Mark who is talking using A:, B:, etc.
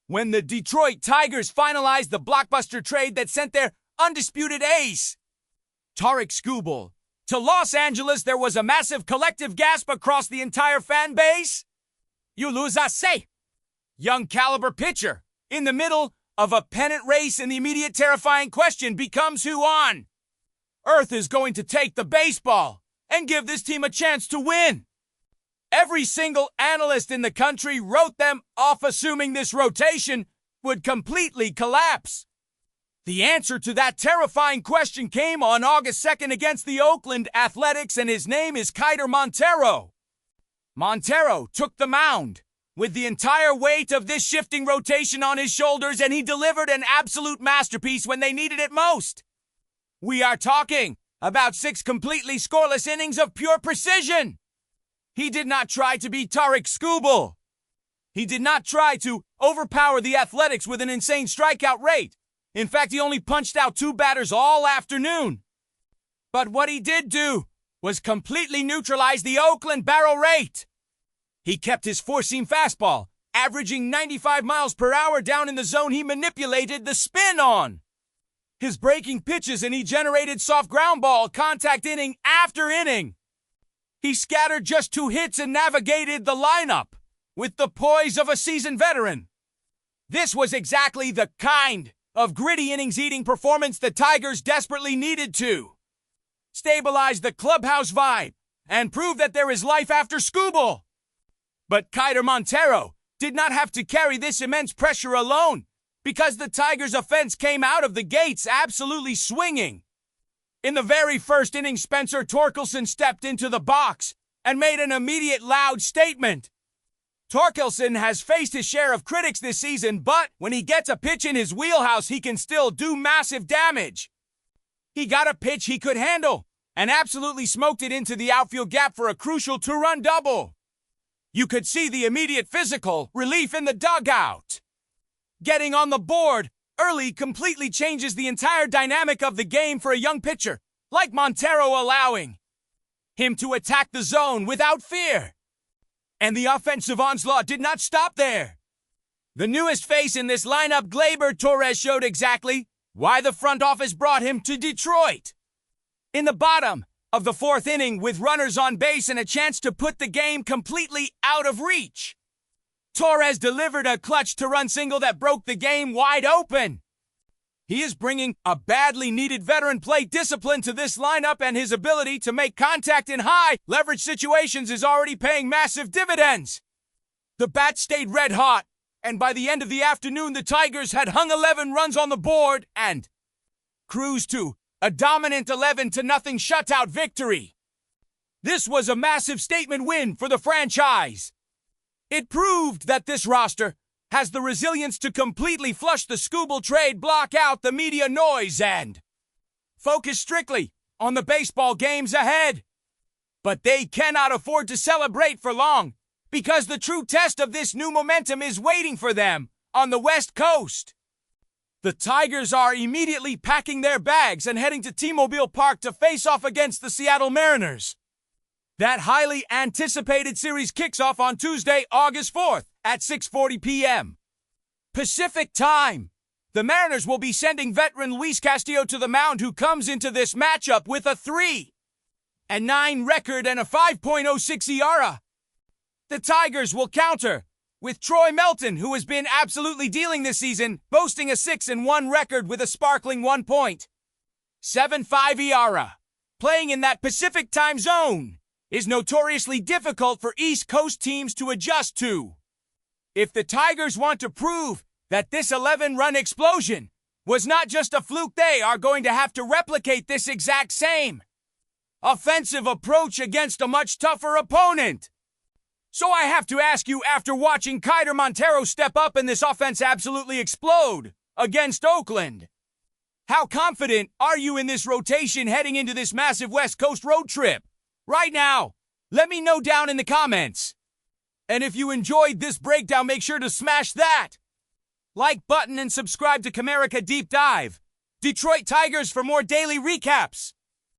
A: when the Detroit Tigers finalized the blockbuster trade that sent their undisputed ace, Tarik Skubal, to Los Angeles, there was a massive collective gasp across the entire fan base. You lose us, say. Young caliber pitcher, in the middle of a pennant race, and the immediate terrifying question becomes who on earth is going to take the baseball and give this team a chance to win? Every single analyst in the country wrote them off, assuming this rotation would completely collapse. The answer to that terrifying question came on August 2nd against the Oakland Athletics, and his name is Keider Montero. Montero took the mound with the entire weight of this shifting rotation on his shoulders, and he delivered an absolute masterpiece when they needed it most. We are talking about 6 completely scoreless innings of pure precision. He did not try to be Tarik Skubal. He did not try to overpower the Athletics with an insane strikeout rate. In fact, he only punched out 2 batters all afternoon. But what he did do was completely neutralize the Oakland barrel rate. He kept his four-seam fastball, averaging 95 miles per hour down in the zone he manipulated the spin on. His breaking pitches, and he generated soft ground ball contact inning after inning. He scattered just 2 hits and navigated the lineup with the poise of a seasoned veteran. This was exactly the kind of gritty innings-eating performance the Tigers desperately needed to stabilize the clubhouse vibe and prove that there is life after Skubal. But Keider Montero did not have to carry this immense pressure alone, because the Tigers' offense came out of the gates absolutely swinging. In the very first inning, Spencer Torkelson stepped into the box and made an immediate loud statement. Torkelson has faced his share of critics this season, but when he gets a pitch in his wheelhouse, he can still do massive damage. He got a pitch he could handle and absolutely smoked it into the outfield gap for a crucial 2-run double. You could see the immediate physical relief in the dugout. Getting on the board early completely changes the entire dynamic of the game for a young pitcher like Montero, allowing him to attack the zone without fear. And the offensive onslaught did not stop there. The newest face in this lineup, Gleyber Torres, showed exactly why the front office brought him to Detroit. In the bottom of the 4th inning, with runners on base and a chance to put the game completely out of reach, Torres delivered a clutch 2-run single that broke the game wide open. He is bringing a badly needed veteran plate discipline to this lineup, and his ability to make contact in high leverage situations is already paying massive dividends. The bat stayed red hot, and by the end of the afternoon, the Tigers had hung 11 runs on the board and cruised to a dominant 11-0 shutout victory. This was a massive statement win for the franchise. It proved that this roster has the resilience to completely flush the Skubal trade, block out the media noise, and focus strictly on the baseball games ahead. But they cannot afford to celebrate for long, because the true test of this new momentum is waiting for them on the West Coast. The Tigers are immediately packing their bags and heading to T-Mobile Park to face off against the Seattle Mariners. That highly anticipated series kicks off on Tuesday, August 4th at 6:40 p.m. Pacific time. The Mariners will be sending veteran Luis Castillo to the mound, who comes into this matchup with a 3-9 record and a 5.06 ERA. The Tigers will counter with Troy Melton, who has been absolutely dealing this season, boasting a 6-1 record with a sparkling 1.75 ERA. Playing in that Pacific time zone is notoriously difficult for East Coast teams to adjust to. If the Tigers want to prove that this 11-run explosion was not just a fluke, they are going to have to replicate this exact same offensive approach against a much tougher opponent. So I have to ask you, after watching Keider Montero step up and this offense absolutely explode against Oakland, how confident are you in this rotation heading into this massive West Coast road trip? Right now, let me know down in the comments. And if you enjoyed this breakdown, make sure to smash that like button and subscribe to Comerica Deep Dive Detroit Tigers for more daily recaps.